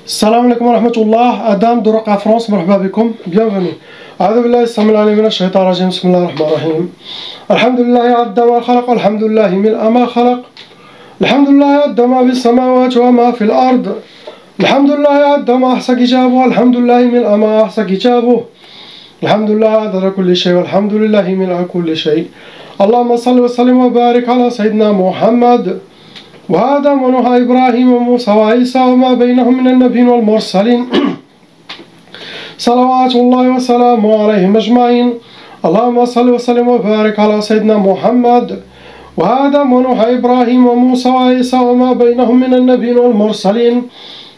Salam alaikum wa rahmatullah, Adam de Roca France, marhaba bikum, bienvenue. أعوذ بالله السميع العليم من الشيطان الرجيم بسم الله الرحمن الرحيم الحمد لله عد ما خلق الحمد لله ملء ما خلق الحمد لله عد ما في السماوات وما في الأرض الحمد لله عد ما أحصى كتابه الحمد لله ملء ما أحصى كتابه الحمد لله عدد كل شيء والحمد لله ملء كل شيء اللهم صل وسلم وبارك على سيدنا محمد وآدم ونوح إبراهيم وموسى وعيسى وما بينهم من النبيين والمرسلين صلوات الله وسلامه عليهم أجمعين اللهم صل وسلم وبارك على سيدنا محمد وآدم ونوح إبراهيم وموسى وعيسى وما بينهم من النبيين والمرسلين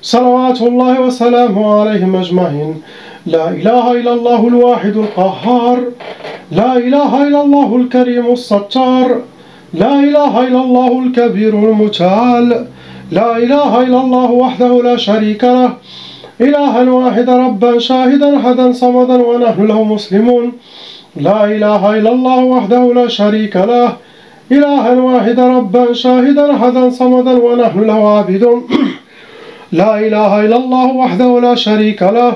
صلوات الله وسلامه عليهم أجمعين لا إله إلا الله الواحد القهار لا إله إلا الله الكريم الستار لا إله إلا الله الكبير المتعال لا إله إلا الله وحده لا شريك له إلها واحدا ربا شاهدا أحدا صمدا ونحن له مسلمون لا إله إلا الله وحده لا شريك له إلها واحدا ربا شاهدا أحدا صمدا ونحن له عابدون لا إله إلا الله وحده لا شريك له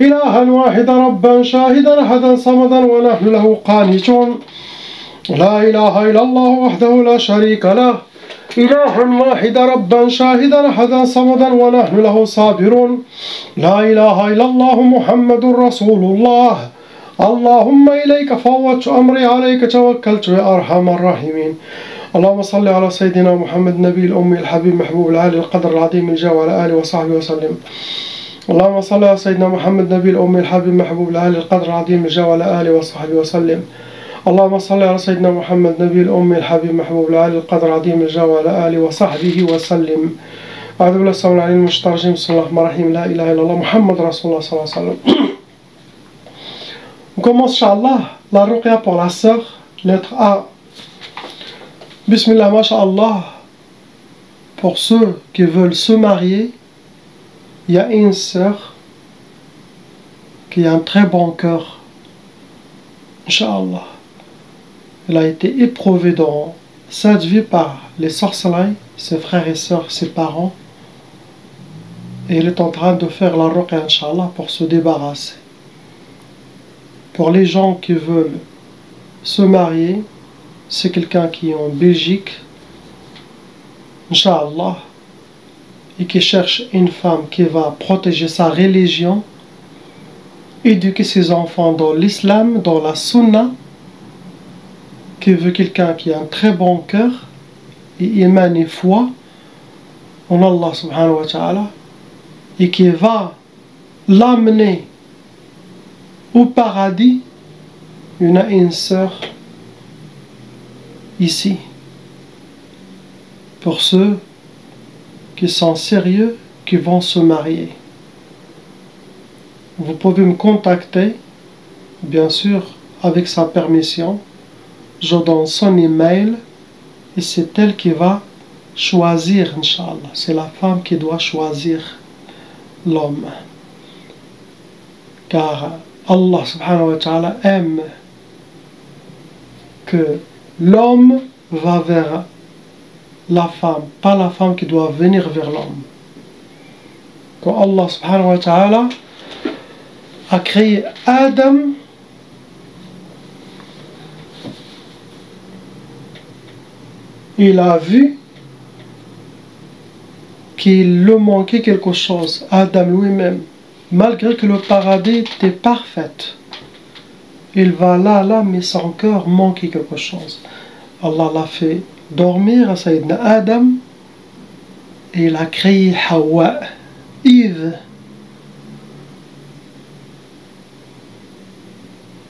إلها واحدا ربا شاهدا أحدا صمدا ونحن له قانتون لا إله إلا الله وحده لا شريك له إلها واحدا ربا شاهدا أحدا صمدا ونحن له صابرون لا إله إلا الله محمد رسول الله اللهم إليك فوضت أمري عليك توكلت يا أرحم الراحمين اللهم صل على سيدنا محمد النبي الأمي الحبيب محبوب العالي القدر العظيم الجاه وعلى آله وصحبه وسلم اللهم صل على سيدنا محمد النبي الأمي الحبيب محبوب العالي القدر العظيم الجاه وعلى آله وصحبه وسلم اللهم صل على سيدنا محمد النبي الأمي الحبيب محبوب العالي القدر العظيم الجاه وعلى آله وصحبه وسلم أعوذ بالله السميع العليم من الشيطان الرجيم بسم الله الرحمن الرحيم لا إله إلا الله محمد رسول الله صلى الله عليه وسلم. On commence, Inch'Allah, la ruqya pour la sœur, lettre A. Bismillah, masha'Allah. Pour ceux qui veulent se marier, il y a une sœur qui a un très bon cœur. Inch'Allah. Elle a été éprouvée dans cette vie par les sorcelleries, ses frères et sœurs, ses parents. Et elle est en train de faire la ruqya, Inch'Allah, pour se débarrasser. Pour les gens qui veulent se marier, c'est quelqu'un qui est en Belgique, Inch'Allah, et qui cherche une femme qui va protéger sa religion, éduquer ses enfants dans l'islam, dans la sunna, qui veut quelqu'un qui a un très bon cœur, et iman et foi en Allah subhanahu wa ta'ala, et qui va l'amener au paradis. Il y a une sœur ici pour ceux qui sont sérieux, qui vont se marier. Vous pouvez me contacter, bien sûr, avec sa permission. Je donne son email et c'est elle qui va choisir, Inch'Allah. C'est la femme qui doit choisir l'homme. Car Allah subhanahu wa ta'ala aime que l'homme va vers la femme, pas la femme qui doit venir vers l'homme. Quand Allah subhanahu wa ta'ala a créé Adam, il a vu qu'il lui manquait quelque chose, Adam lui-même. Malgré que le paradis était parfait, il va là, mais son cœur manquait quelque chose. Allah l'a fait dormir à Sayyidina Adam et il a créé Hawa, Eve.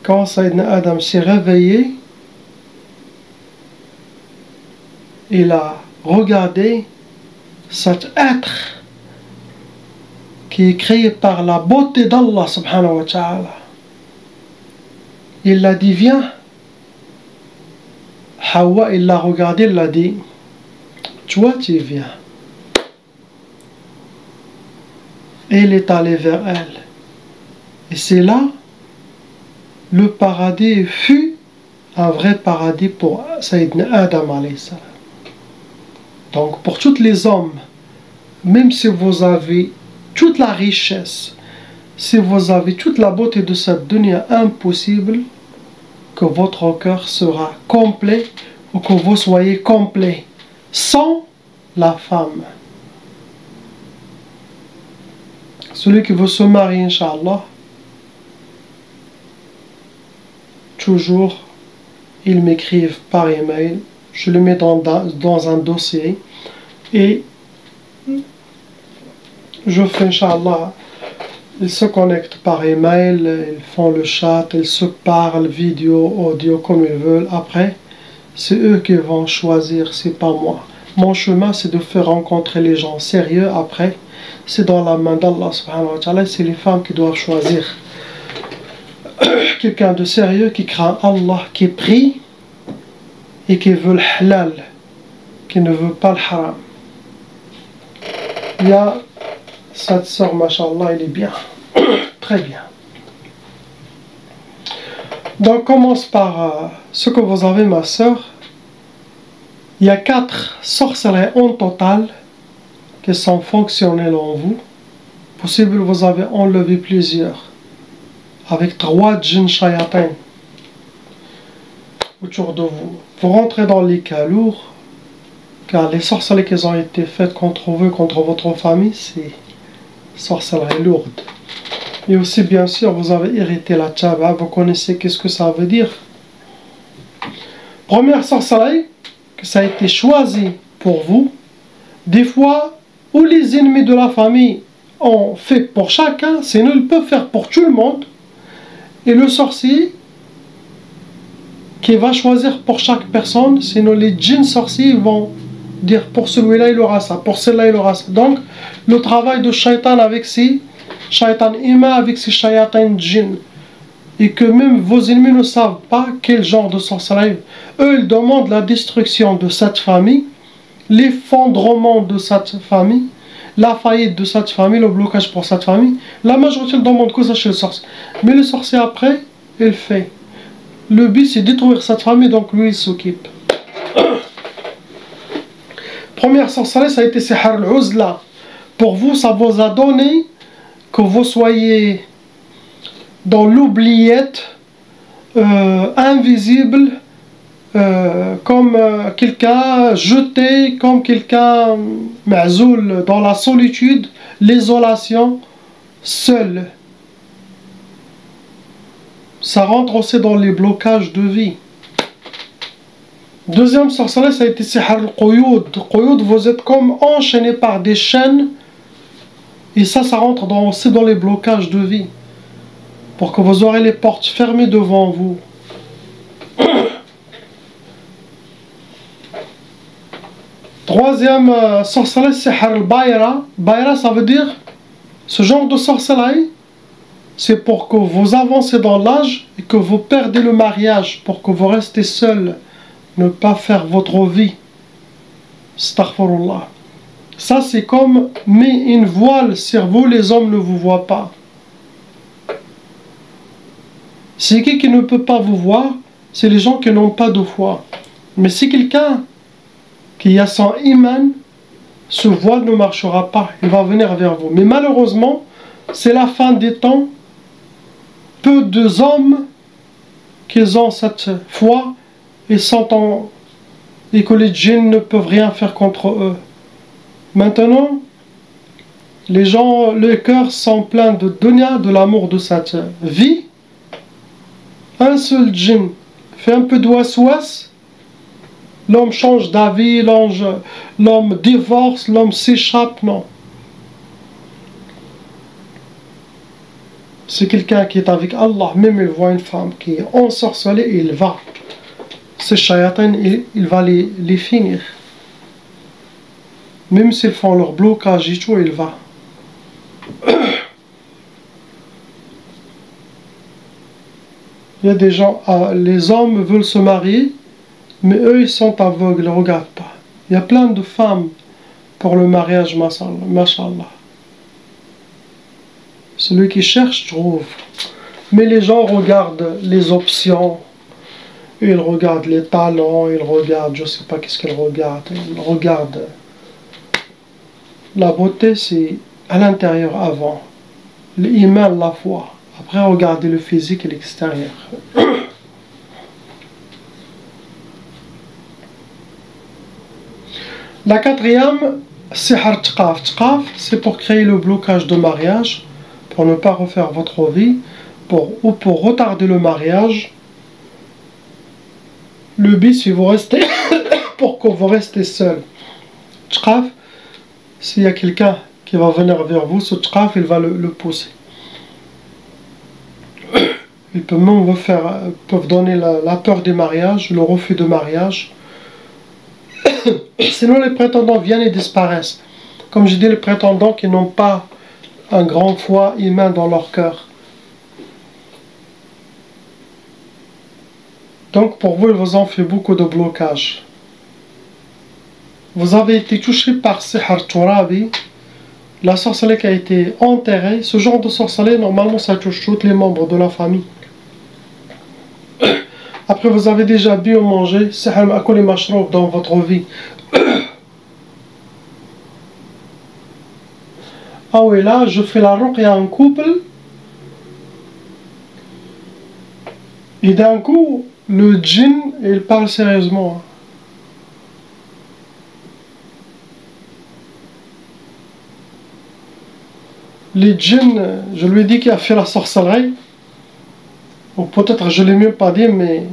Quand Sayyidina Adam s'est réveillé, il a regardé cet être qui est créé par la beauté d'Allah subhanahu wa ta'ala. Il a dit viens. Hawa, il l'a regardé, il l'a dit toi tu viens. Et il est allé vers elle. Et c'est là le paradis fut un vrai paradis pour Sayyidina Adam alayhi salam. Donc pour tous les hommes, même si vous avez toute la richesse, si vous avez toute la beauté de cette dunya, impossible que votre cœur sera complet ou que vous soyez complet sans la femme. Celui qui veut se marier, Inch'Allah, toujours, ils m'écrivent par email, je le mets dans un dossier et je fais, Inch'Allah, ils se connectent par email, ils font le chat, ils se parlent, vidéo, audio, comme ils veulent. Après, c'est eux qui vont choisir, c'est pas moi. Mon chemin, c'est de faire rencontrer les gens sérieux. Après, c'est dans la main d'Allah subhanahu wa ta'ala, c'est les femmes qui doivent choisir. Quelqu'un de sérieux qui craint Allah, qui prie et qui veut le halal, qui ne veut pas le haram. Il y a cette sœur, mashallah, elle est bien, très bien. Donc commence par ce que vous avez, ma sœur. Il y a 4 sorcelleries en total qui sont fonctionnelles en vous. Possible vous avez enlevé plusieurs. Avec 3 djinns shayatin autour de vous. Vous rentrez dans les cas lourds, car les sorcelleries qui ont été faites contre vous, contre votre famille, c'est sorcellerie lourde. Et aussi, bien sûr, vous avez hérité la tchaba, vous connaissez qu'est-ce que ça veut dire. Première sorcellerie, que ça a été choisi pour vous, des fois, où les ennemis de la famille ont fait pour chacun, sinon ils peuvent faire pour tout le monde. Et le sorcier, qui va choisir pour chaque personne, sinon les djinns sorciers vont dire pour celui-là il aura ça, pour celle-là il aura ça. Donc le travail de shaitan avec ses shaitan humains, avec ses shaitan djinns, et que même vos ennemis ne savent pas quel genre de sorcellerie. Eux ils demandent la destruction de cette famille, l'effondrement de cette famille, la faillite de cette famille, le blocage pour cette famille. La majorité demande que ça chez le sorcier. Mais le sorcier après, il fait. Le but c'est détruire cette famille, donc lui il s'occupe. Première sorcellerie, ça a été Sihr al-Uzla. Pour vous, ça vous a donné que vous soyez dans l'oubliette, invisible, comme quelqu'un jeté, comme quelqu'un ma'zoul, dans la solitude, l'isolation, seul. Ça rentre aussi dans les blocages de vie. Deuxième sorcellerie, ça a été Sihr al-Quyud. Quyud, vous êtes comme enchaîné par des chaînes. Et ça rentre aussi dans les blocages de vie. Pour que vous aurez les portes fermées devant vous. Troisième sorcellerie, Sihr al-Bayra. Bayra, ça veut dire, ce genre de sorcellerie, c'est pour que vous avancez dans l'âge et que vous perdez le mariage, pour que vous restez seul. Ne pas faire votre vie. Astaghfirullah. Ça c'est comme met une voile sur vous, les hommes ne vous voient pas. C'est qui ne peut pas vous voir? C'est les gens qui n'ont pas de foi. Mais si quelqu'un qui a son iman, ce voile ne marchera pas. Il va venir vers vous. Mais malheureusement, c'est la fin des temps. Peu d'hommes qui ont cette foi et que les djinns ne peuvent rien faire contre eux. Maintenant, les gens, les cœurs sont pleins de dunya, de l'amour de cette vie. Un seul djinn fait un peu de waswas, l'homme change d'avis, l'homme divorce, l'homme s'échappe, non. C'est quelqu'un qui est avec Allah, même il voit une femme qui est ensorcelée, il va. Ces shayatins, il va les finir. Même s'ils font leur blocage et tout, il va. Il y a des gens, les hommes veulent se marier, mais eux ils sont aveugles, ils ne regardent pas. Il y a plein de femmes pour le mariage, mashallah. Celui qui cherche trouve. Mais les gens regardent les options. Ils regardent les talents, ils regardent, je ne sais pas qu'est-ce qu'ils regardent. Ils regardent. La beauté, c'est à l'intérieur avant. L'iman, la foi. Après, regardez le physique et l'extérieur. La quatrième, sihr tqaf. Tqaf, c'est pour créer le blocage de mariage, pour ne pas refaire votre vie, ou pour retarder le mariage. Le but, c'est vous restez pour que vous restez seul. Tqaf, s'il y a quelqu'un qui va venir vers vous, ce tqaf, il va le pousser. Ils peuvent même peuvent donner la peur du mariage, le refus de mariage. Sinon, les prétendants viennent et disparaissent. Comme je dis, les prétendants qui n'ont pas un grand foi humain dans leur cœur. Donc, pour vous, il vous en fait beaucoup de blocages. Vous avez été touché par sihr turabi, la sorcellerie qui a été enterrée. Ce genre de sorcellerie, normalement, ça touche tous les membres de la famille. Après, vous avez déjà bu ou mangé sihr ma'koul mashroub dans votre vie. Ah oui, là, je fais la ruqya en couple. Et d'un coup, le djinn, il parle sérieusement. Les djinns, je lui ai dit qu'il a fait la sorcellerie. Ou peut-être je ne l'ai même pas dit, mais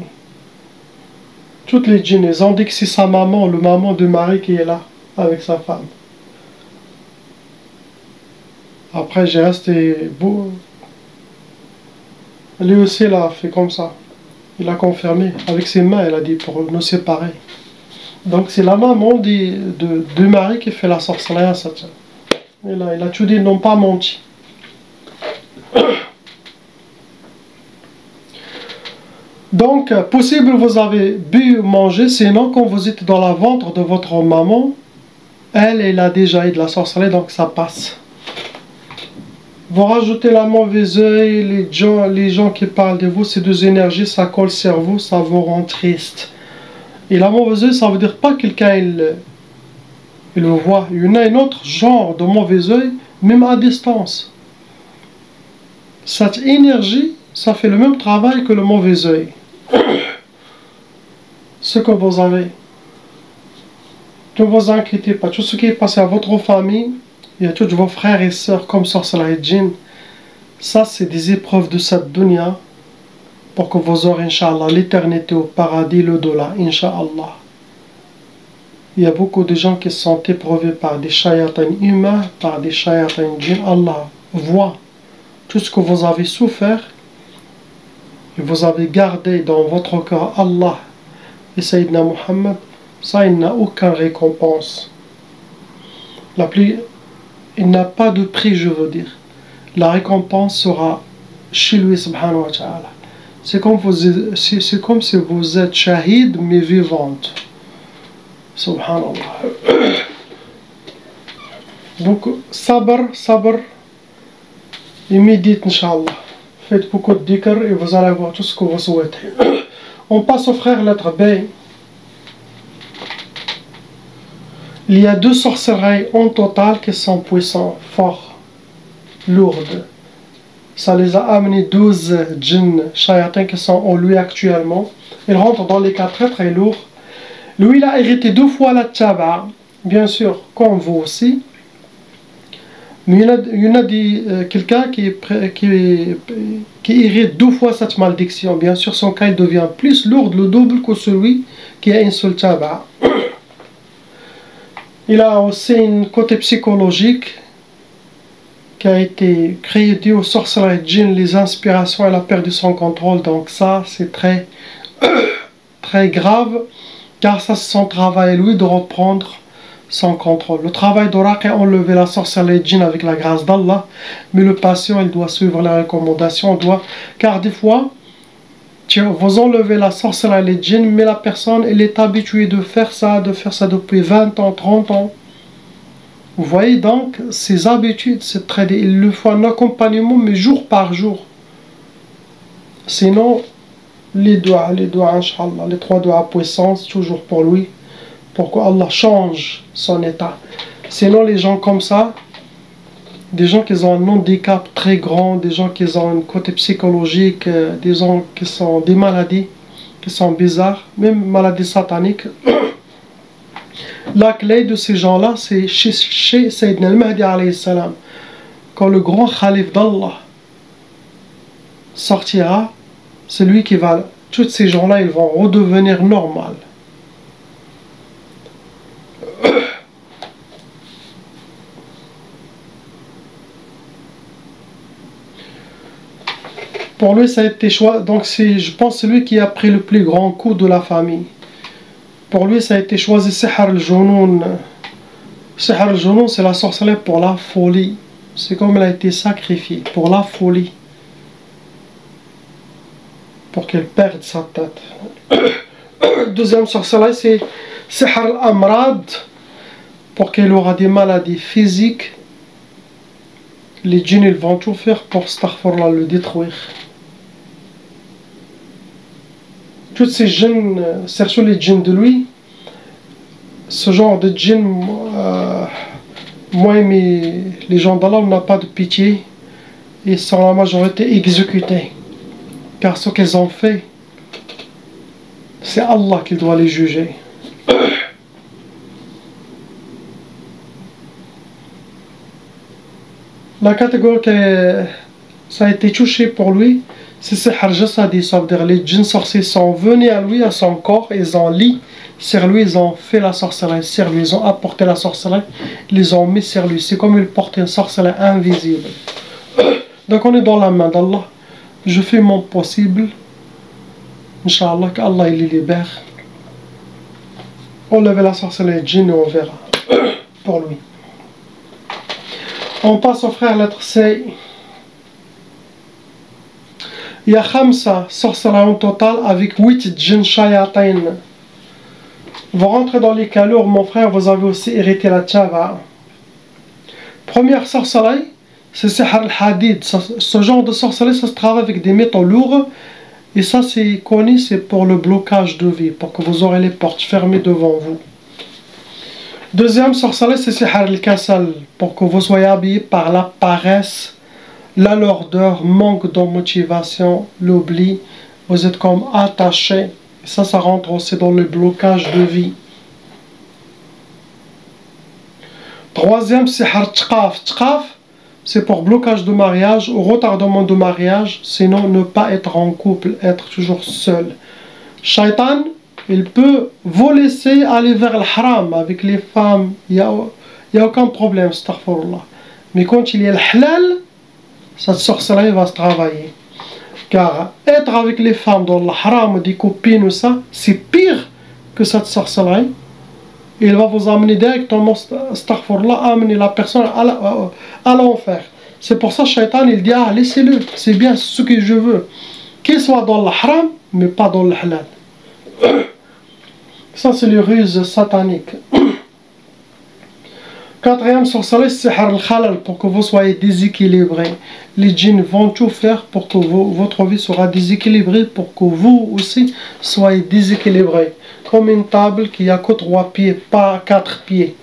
toutes les djinns, ils ont dit que c'est sa maman, le maman de Marie qui est là, avec sa femme. Après, j'ai resté beau. Lui aussi, il a fait comme ça. Il a confirmé. Avec ses mains, il a dit pour nous séparer. Donc, c'est la maman de Marie qui fait la sorcellerie à cette. Il a tout dit, ils n'ont pas menti. Donc, possible vous avez bu ou mangé, sinon quand vous êtes dans la ventre de votre maman, elle a déjà eu de la sorcellerie, donc ça passe. Vous rajoutez la mauvaise œil, les gens qui parlent de vous, ces deux énergies, ça colle le cerveau, ça vous rend triste. Et la mauvaise œil, ça veut dire pas quelqu'un, il le voit. Il y en a un autre genre de mauvais œil, même à distance. Cette énergie, ça fait le même travail que le mauvais œil. Ce que vous avez. Ne vous inquiétez pas. Tout ce qui est passé à votre famille, il y a tous vos frères et sœurs comme sorcellerie et djinn. Ça, c'est des épreuves de cette dunya pour que vous aurez, Inch'Allah, l'éternité au paradis, le dola, Inch'Allah. Il y a beaucoup de gens qui sont éprouvés par des shayatans humains, par des shayatans djinn. Allah voit tout ce que vous avez souffert et vous avez gardé dans votre cœur Allah et Sayyidina Muhammad. Ça, il n'a aucune récompense. Il n'a pas de prix, je veux dire. La récompense sera chez lui, subhanahu wa ta'ala. C'est comme si vous êtes shahid, mais vivante. Subhanallah. Donc, sabr, et médite, Inch'Allah. Faites beaucoup de dhikr et vous allez avoir tout ce que vous souhaitez. On passe au frère lettre B. Il y a 2 sorcelleries en total qui sont puissantes, fortes, lourdes. Ça les a amené 12 djinns, shayatins qui sont en lui actuellement. Il rentre dans les 4 très lourds. Lui, il a hérité 2 fois la tchaba, bien sûr, comme vous aussi. Mais il y en a quelqu'un qui hérite 2 fois cette malédiction. Bien sûr, son cas il devient plus lourd, le double que celui qui a une seule tchaba. Il a aussi un côté psychologique qui a été créé dû aux sorcelleries djinn, les inspirations, elle a perdu son contrôle. Donc ça, c'est très, très grave, car ça c'est son travail, lui, de reprendre son contrôle. Le travail d'Oraq est enlever la sorcellerie djinn avec la grâce d'Allah, mais le patient, il doit suivre les recommandations, car des fois, vous enlevez la sorcellerie djinn, mais la personne, elle est habituée de faire ça depuis 20 ans, 30 ans. Vous voyez donc, ces habitudes, c'est très... Il lui faut un accompagnement, mais jour par jour. Sinon, les doigts, Inch'Allah, les 3 doigts à puissance, toujours pour lui, pour que Allah change son état. Sinon, les gens comme ça, des gens qui ont un handicap très grand, des gens qui ont un côté psychologique, des gens qui ont des maladies qui sont bizarres, même maladies sataniques. La clé de ces gens-là, c'est chez Sayyidina al-Mahdi alayhi salam. Quand le grand Khalif d'Allah sortira, c'est lui qui va... Tous ces gens-là, ils vont redevenir normaux. Pour lui, ça a été choisi. Donc, je pense que c'est lui qui a pris le plus grand coup de la famille. Pour lui, ça a été choisi Sihr al-Junoun. Sihr al-Junoun, c'est la sorcellerie pour la folie. C'est comme elle a été sacrifiée pour la folie. Pour qu'elle perde sa tête. Deuxième sorcellerie, c'est Sihr al-Amrad. Pour qu'elle aura des maladies physiques. Les djinns, ils vont tout faire pour astaghfirullah, le détruire. Tous ces djinns, surtout les djinns de lui, ce genre de djinns, moi et les gens d'Allah, on n'a pas de pitié. Ils sont la majorité exécutés. Car ce qu'ils ont fait, c'est Allah qui doit les juger. La catégorie que ça a été touché pour lui, c'est Sihr Jasadi, ça veut dire les djinns sorciers sont venus à lui, à son corps, ils ont lit sur lui, ils ont fait la sorcellerie sur lui, ils ont apporté la sorcellerie, ils les ont mis sur lui. C'est comme ils portent une sorcellerie invisible. Donc on est dans la main d'Allah. Je fais mon possible. Inch'Allah, qu'Allah il les libère. On lève la sorcellerie djinn et on verra. Pour lui. On passe au frère lettre C. Il y a Khamsa sorcellerie en total avec 8 djinns shayatin. Vous rentrez dans les cas lourds, mon frère, vous avez aussi hérité la tchava. Première sorcellerie, c'est Sihr al-Hadid. Ce genre de sorcellerie, ça se travaille avec des métaux lourds. Et ça, c'est connu, c'est pour le blocage de vie, pour que vous aurez les portes fermées devant vous. Deuxième sorcellerie, c'est Sihr al-Kasal, pour que vous soyez habillés par la paresse, la lourdeur, manque de motivation, l'oubli. Vous êtes comme attachés. Et ça rentre aussi dans le blocage de vie. Troisième, c'est Sihr Tchqaf. Tchqaf, c'est pour blocage de mariage ou retardement de mariage, sinon ne pas être en couple, être toujours seul. Shaitan, il peut vous laisser aller vers le haram avec les femmes, il n'y a aucun problème, astaghfirullah. Mais quand il y a le halal, cette sorcellerie va se travailler. Car être avec les femmes dans le haram, des copines ou ça, c'est pire que cette sorcellerie. Il va vous amener directement, astaghfirullah, amener la personne à l'enfer. C'est pour ça que Shaitan il dit, ah laissez-le, c'est bien ce que je veux. Qu'il soit dans le haram, mais pas dans le halal. Ça c'est les ruses sataniques. Quatrième sorcellerie, c'est Sihr al-Khalal, pour que vous soyez déséquilibrés. Les djinns vont tout faire pour que votre vie sera déséquilibrée, pour que vous aussi soyez déséquilibrés. Comme une table qui a que 3 pieds, pas 4 pieds.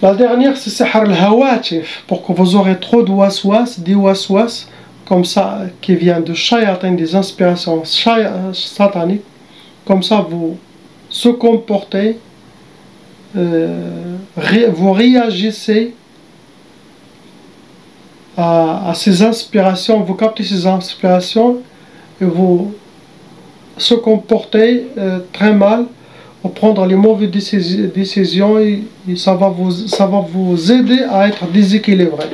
La dernière, c'est Sihr al-Hawatif, pour que vous aurez trop de waswas, des waswas, comme ça, qui vient de shayatin, des inspirations sataniques. Comme ça, vous se comportez, vous réagissez à ces inspirations, vous captez ces inspirations et vous se comportez très mal, pour prendre les mauvaises décisions et ça va vous aider à être déséquilibré.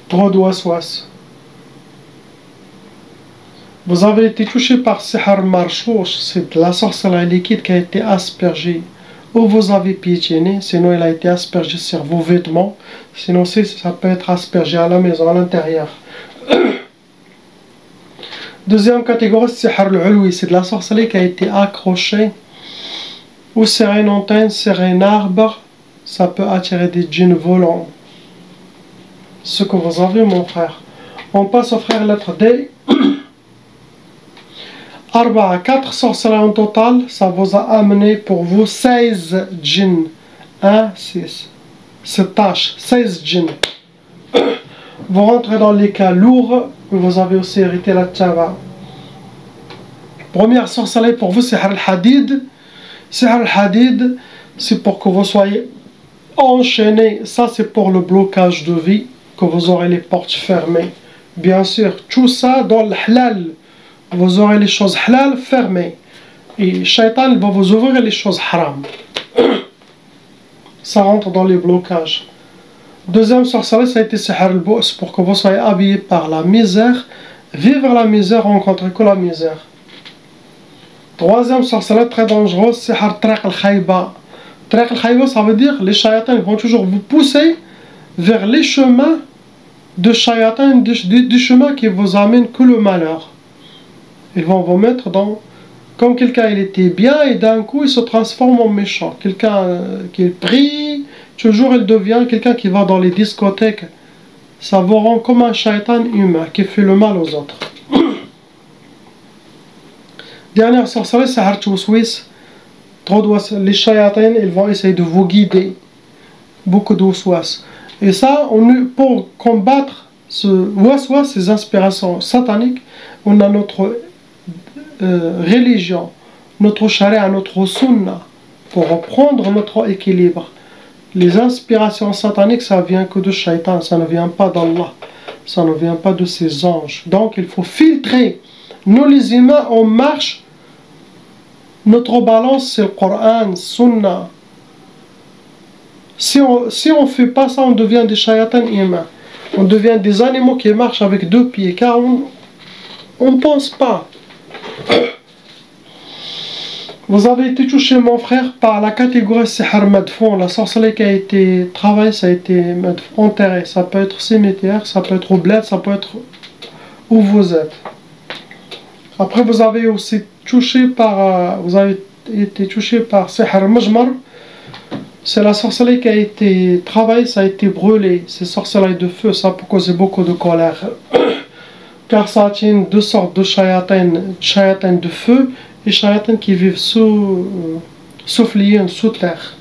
Trop de waswas. Vous avez été touché par Sihr Marchouch, c'est de la sorcellerie liquide qui a été aspergée ou vous avez piétiné, sinon il a été aspergé sur vos vêtements, sinon ça peut être aspergé à la maison, à l'intérieur. Deuxième catégorie, c'est Sihr al-Ulwi, c'est de la sorcellerie qui a été accrochée ou sur une antenne, sur un arbre, ça peut attirer des djinns volants. Ce que vous avez, mon frère. On passe au frère lettre D. 4 sorcelleries en total, ça vous a amené pour vous 16 djinns. 1, 6. 16 djinns. Vous rentrez dans les cas lourds, vous avez aussi hérité la tchava. Première sorcellerie pour vous, c'est al-hadid. C'est al-hadid, c'est pour que vous soyez enchaînés. Ça, c'est pour le blocage de vie, que vous aurez les portes fermées. Bien sûr, tout ça dans le halal. Vous aurez les choses halal fermées. Et Shaitan va vous ouvrir les choses haram. Ça rentre dans les blocages. Deuxième sorcellerie, ça a été sihr al-bu's, pour que vous soyez habillés par la misère. Vivre la misère, rencontrer que la misère. Troisième sorcellerie très dangereuse, c'est Triq al-Khayba. Triq al-Khayba, ça veut dire les shayatans vont toujours vous pousser vers les chemins de shayatans, des chemins qui vous amènent que le malheur. Ils vont vous mettre dans... Comme quelqu'un il était bien et d'un coup il se transforme en méchant. Quelqu'un qui prie, toujours il devient quelqu'un qui va dans les discothèques. Ça vous rend comme un shaytan humain qui fait le mal aux autres. Dernière sorcellerie, c'est Hartwaswis. Les shayatins, ils vont essayer de vous guider. Beaucoup de waswas. Et ça, pour combattre ce waswas, ces inspirations sataniques, on a notre religion, notre charia, notre sunna, pour reprendre notre équilibre. Les inspirations sataniques, ça vient que de shaitan, ça ne vient pas d'Allah, ça ne vient pas de ses anges. Donc il faut filtrer. Nous les humains, on marche. Notre balance, c'est le Coran, Sunna. Si on ne fait pas ça, on devient des shayatans humains. On devient des animaux qui marchent avec deux pieds, car on ne pense pas. Vous avez été touché, mon frère, par la catégorie sihr madfoun. La sorcellerie qui a été travaillée, ça a été enterré. Ça peut être cimetière, ça peut être au bled, ça peut être où vous êtes. Après, vous avez aussi été touché par sihr majmar. C'est la sorcellerie qui a été travaillée, ça a été brûlé. C'est sorcellerie de feu, ça peut causer beaucoup de colère. Car ça atteint deux sortes de shayatins de feu et shayatins qui vivent sous fliens, sous terre.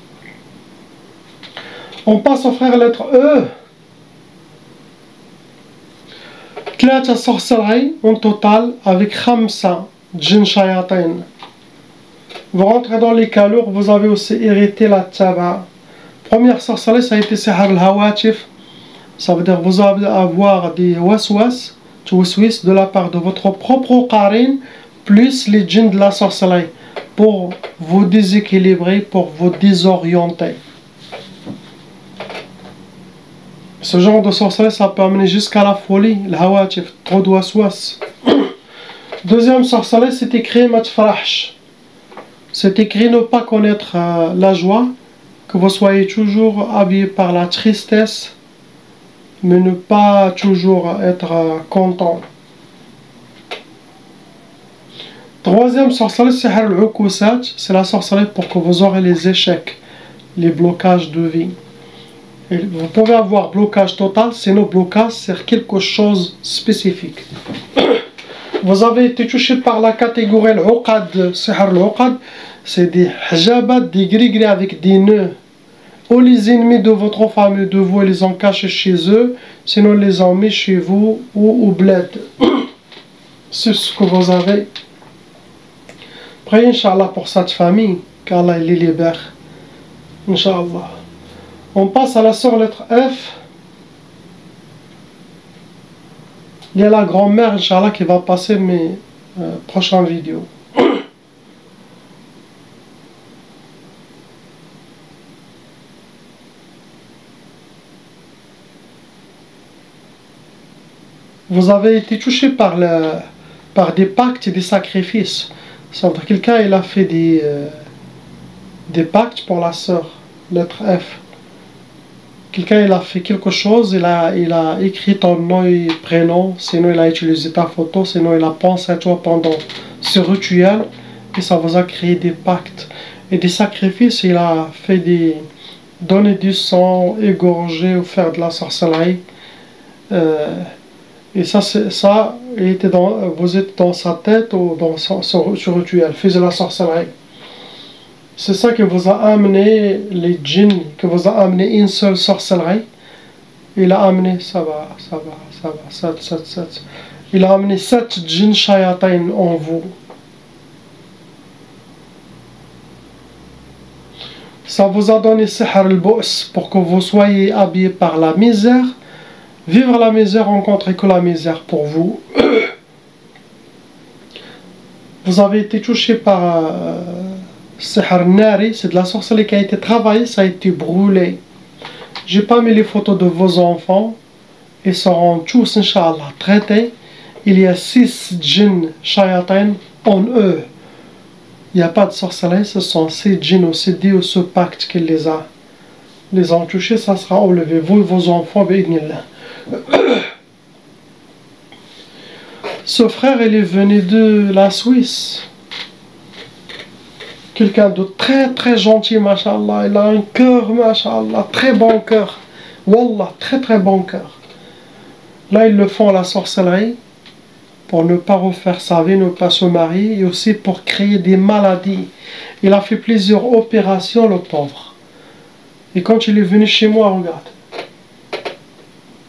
On passe au frère lettre E. 3 sorcelleries en total avec 5 djinn shayatin. Vous rentrez dans les cas lourds, vous avez aussi hérité la taba. Première sorcellerie, ça a été sihr al-hawatif. Ça veut dire que vous allez avoir des waswas, de la part de votre propre qarin, plus les djinns de la sorcellerie, pour vous déséquilibrer, pour vous désorienter. Ce genre de sorcellerie, ça peut amener jusqu'à la folie, le hawatif, trop de waswas. Deuxième sorcellerie, c'est écrit matfrahsh. C'est écrit ne pas connaître la joie, que vous soyez toujours habillé par la tristesse, mais ne pas toujours être content. Troisième sorcellerie, c'est al-ukusat. C'est la sorcellerie pour que vous aurez les échecs, les blocages de vie. Et vous pouvez avoir blocage total, sinon blocage c'est quelque chose spécifique. Vous avez été touché par la catégorie al-uqad. Sihr al-uqad, c'est des hijabat, des gris-gris avec des nœuds. Ou les ennemis de votre famille, de vous, ils les ont cachés chez eux, sinon ils les ont mis chez vous ou au bled. C'est ce que vous avez. Priez Inch'Allah pour cette famille, qu'Allah les libère. Inch'Allah. On passe à la sœur lettre F. Il y a la grand-mère, Inch'Allah, qui va passer mes prochaines vidéos. Vous avez été touché par des pactes et des sacrifices. Ça veut dire quelqu'un il a fait des pactes pour la sœur, lettre F. Quelqu'un il a fait quelque chose, il a écrit ton nom et prénom, sinon il a utilisé ta photo, sinon il a pensé à toi pendant ce rituel, et ça vous a créé des pactes. Et des sacrifices, il a fait donner du sang, égorger ou faire de la sorcellerie. Et ça, vous êtes dans sa tête ou dans ce rituel, faisait la sorcellerie. C'est ça qui vous a amené, les djinns, qui vous a amené une seule sorcellerie. Il a amené, il a amené 7 djinns shayatin en vous. Ça vous a donné sihr al-bu's pour que vous soyez habillés par la misère. Vivre la misère, rencontrer que la misère pour vous. Vous avez été touché par sihr nari, c'est de la sorcellerie qui a été travaillée, ça a été brûlé. J'ai pas mis les photos de vos enfants. Ils seront tous, Inch'Allah, traités. Il y a 6 djinns shayatin en eux. Il n'y a pas de sorcellerie, ce sont ces djinns ou ces dieux ou ce pacte qui les ont touchés, ça sera enlevé. Vous et vos enfants, bi'idhnillah. Ce frère, il est venu de la Suisse. Quelqu'un de très très gentil, mashallah. Il a un cœur, mashallah, très bon cœur. Wallah, très très bon cœur. Là, ils le font à la sorcellerie pour ne pas refaire sa vie, ne pas se marier, et aussi pour créer des maladies. Il a fait plusieurs opérations, le pauvre. Et quand il est venu chez moi, regarde.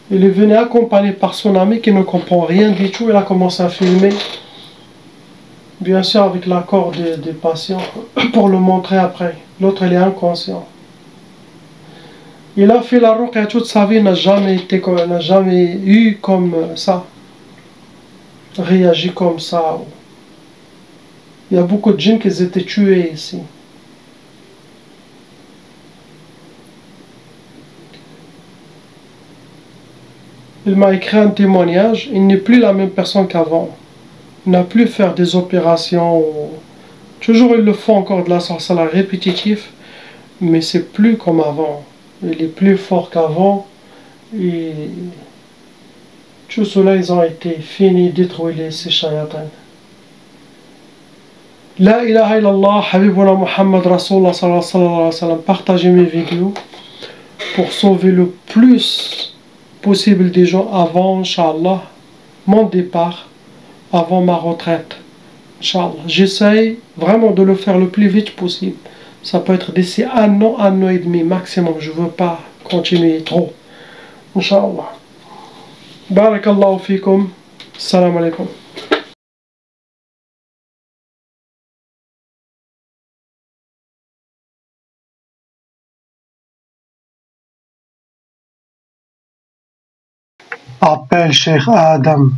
Il est venu accompagné par son ami qui ne comprend rien du tout. Il a commencé à filmer. Bien sûr avec l'accord des patients, pour le montrer après. L'autre, il est inconscient. Il a fait la ruqya toute sa vie, n'a jamais eu comme ça. Réagi comme ça. Il y a beaucoup de djinns qui étaient tués ici. Il m'a écrit un témoignage. Il n'est plus la même personne qu'avant. Il n'a plus faire des opérations. Toujours, ils le font encore de la sorcellerie répétitive. Mais c'est plus comme avant. Il est plus fort qu'avant. Et tout cela, ils ont été finis, détruits, ces shayatans. La ilaha illallah, Habibuna Muhammad Rasulullah sallallahu alayhi wa sallam. Partagez mes vidéos pour sauver le plus possible des gens avant, Inch'Allah, mon départ, avant ma retraite. Inch'Allah. J'essaye vraiment de le faire le plus vite possible. Ça peut être d'ici un an et demi maximum. Je ne veux pas continuer trop. Inch'Allah. Barakallahu fikum. Salam alaikum. Appelle Cheikh Adam.